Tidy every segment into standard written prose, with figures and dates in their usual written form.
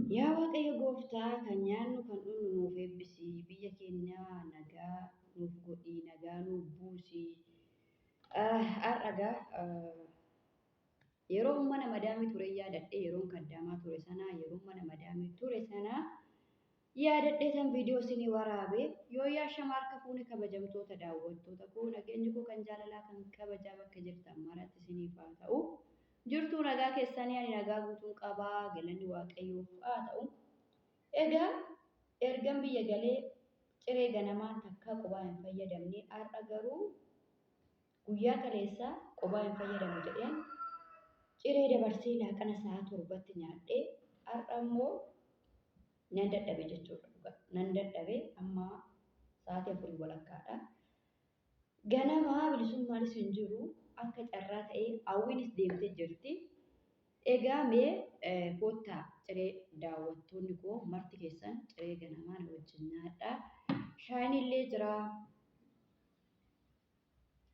Yaa Waaqayyo Gooftaa kan nyaannu kan dhugnu nuuf eebbisii biyya keenya nagaa nuuf godhii nagaa nuuf buusii. Har'agaa yeroo mana madaamii ture yaadadhee yeroon kaddaamaa ture sana yeroo mana madaamii ture sana yaadadhee tan viidiyoo isinii waraabee yoo yaashama harka fuune kabajamtoota daawwattoota koo nageenyi koo kan jaalalaa kan kabajaa bakka jirtan maratti isiniif haa ta'u. Jirtuu nagaa keessanii ani nagaa guutuun qabaa galanni Waaqayyoof haa ta'u. Egaa ergan biyya galee ciree ganamaa takka qubaa hin fayyadamne har'a garuu guyyaa kaleessaa qubaa hin fayyadamu jedheen ciree dabarsee laaqana sa'a 7tti nyaadhee har'a immoo nan dadhabe jechuudha. Nan dadhabe amma sa'aatii 4 walakkaadha. Ganamaa bilisummaanis hin jiru akka carraa ta'ee hawwiinis deemtee jirti. Egaa mee koottaa ciree daawwattoonni koo marti keessan ciree ganamaa na wajjin nyaadhaa. Shaayiin illee jira.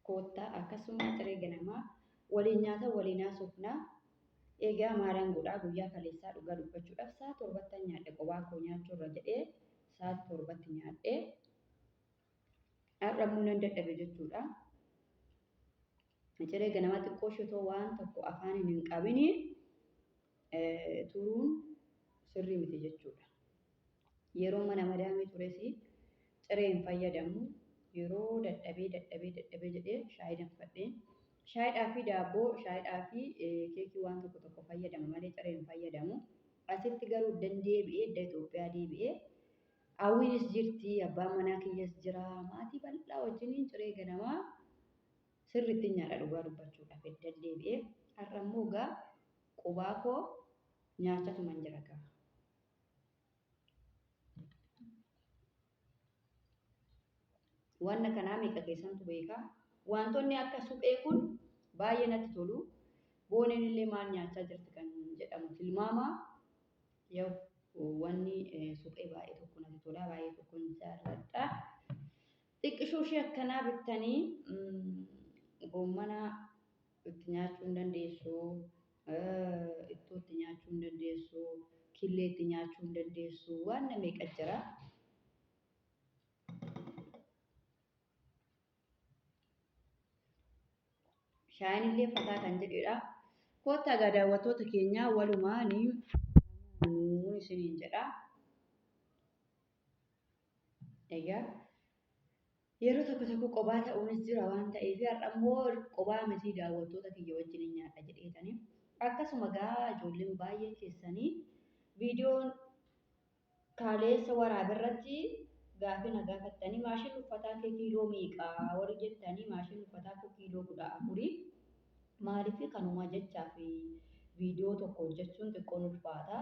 Koottaa akkasuma ciree ganamaa waliin nyaata waliin haasofnaa. Egaa maalaan godhaa guyyaa kaleessaa dhugaa dubbachuudhaaf sa'a 7tti nyaadhe qophaa koo nyaachuurra jedhee sa'a 7tti nyaadhee har'a immoo nan dadhabe jechuudha. Ciree ganamaa xiqqoo shitoo waan tokko afaan hin qabini turuun sirrii miti jechuudha. Yeroo mana madaamii tures ciree hin fayyadamu. Yeroo dadhabee jedhee shaayii danfadhee shaayiidhaa fi daabboo shaayiidhaa fi keekii waan tokko fayyadama malee ciree hin fayyadamu. Asitti garuu deebi'ee idda Itoophiyaa deebi'ee hawwiinis jirti abbaan manaa kiyyas jira maatii bal'aa wajjiniin ciree ganamaa sirriitti nyaadha dhugaa dubbachuudhaaf idda deebi'ee har'a immoo egaa qubaa koo nyaachatuman jira gaa. Wanna kanaa meeqa keessantu beekaa? Wantoonni akka suphee kun baay'ee natti tolu. Booneen illee maal nyaachaa jirti kan jedhamu tilmaamaa. Yoo wanni suphee baay'ee tokko natti tola baay'ee tokko hin jaalladha. Xiqqishuu ishee akkanaa bittanii gommana itti nyaachuu hin dandeessu. Ittoo itti nyaachuu hin dandeessu. Killee itti nyaachuu hin dandeessu. Waan meeqa jira. Shaayiin illee fataa kan jedhedha. Koottaa egaa daawwattoota keenyaa walumaan nuun isiniin jedha. Egaa yeroo tokko qophaa ta'uunis jira waan ta'eef har'a immoo qophaa miti daawwattoota kiyya wajjin nyaadha jedheetanii. Akkasuma egaa ijoolleen baay'een keessanii viidiyoon kaleessa waraabirratti gaaffii na gaafattanii maashinni uffataa kee kiiloo meeqaa warri jettanii maashinni uffataa koo kiiloo 14 maaliif kanuma jechaa fi viidiyoo tokko hojjechuun xiqqoon ulfaata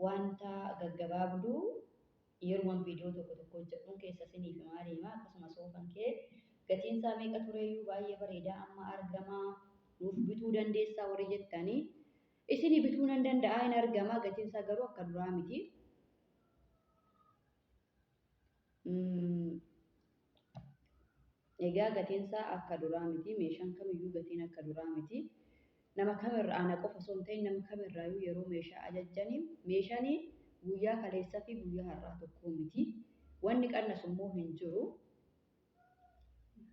wanta gaggabaabduu yeroon viidiyoo tokko hojjechuun keessa isiniif maaliima akkasuma soofan kee gatiin isaa meeqa tureyyuu baay'ee bareedaa amma argamaa nuuf bituu dandeessaa warri jettanii isinii bituu nan danda'a hin argamaa gatiin isaa garuu akka duraa miti. Egaa gatiin isaa akka duraa miti meeshaan kamiyyuu gatiin akka duraa miti nama kamirraa ana qofa osoo hin ta'in nama kamirraayyuu yeroo meeshaa ajajjanii meeshaan guyyaa kaleessaa fi guyyaa har'aa tokko miti wanni qannasu immoo hin jiru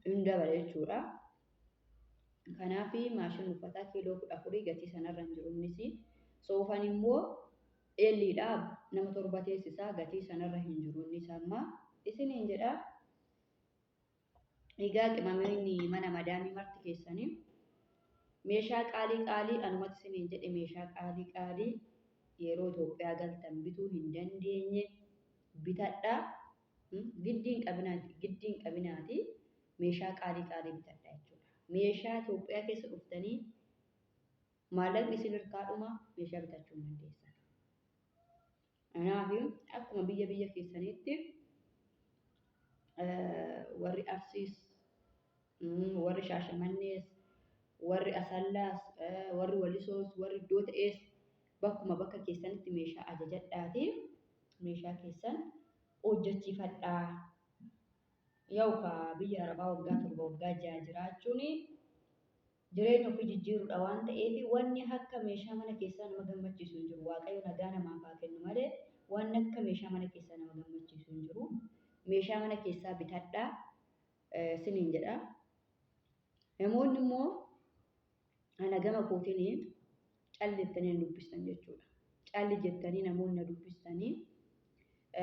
hin dabala jechuudha. Kanaaf maashinni uffataa kiiloo 14 gatii sanarra hin jiru innis soofan immoo eelliidha nama 7 teessisaa gatii sanarra hin jiru innis amma isiniin jedha. Egaa qimamni mana madaamii marti keessanii meeshaa qaalii anumatti isiniin jedhe meeshaa qaalii yeroo Itoophiyaa galtan bituu hin dandeenye bitadhaa. Giddiin qabinaati meeshaa qaalii bitadhaa jechuudha. Meeshaa Itoophiyaa keessa dhuftanii maallaqni isin hirkaadhuma meeshaa bitachuu hin dandeessan. Kanaaf akkuma biyya keessaniitti warri Arsiis, warri Shaashamannees, warri Asallaas, warri Walisoos, warri iddoo ta'ees bakkuma bakka keessanitti meeshaa ajajadhaatii meeshaa keessan hojjechiifadhaa. Yookaan biyya Arabaa waggaa 7 waggaa 6 jiraachuun jireenya ofii jijjiiruudha waan ta'eef wanni akka meeshaa mana keessaa nama gammachiisu hin jiru. Waaqayyo nagaa namaaf haa kennu malee wanni akka meeshaa mana keessaa nama gammachiisu hin jiru. Meeshaa mana keessaa bitadhaa siniin jedha. Namoonni immoo ana gama kootiin callettanii dubbistan jechuudha. Calli jettanii namoonni dubbistanii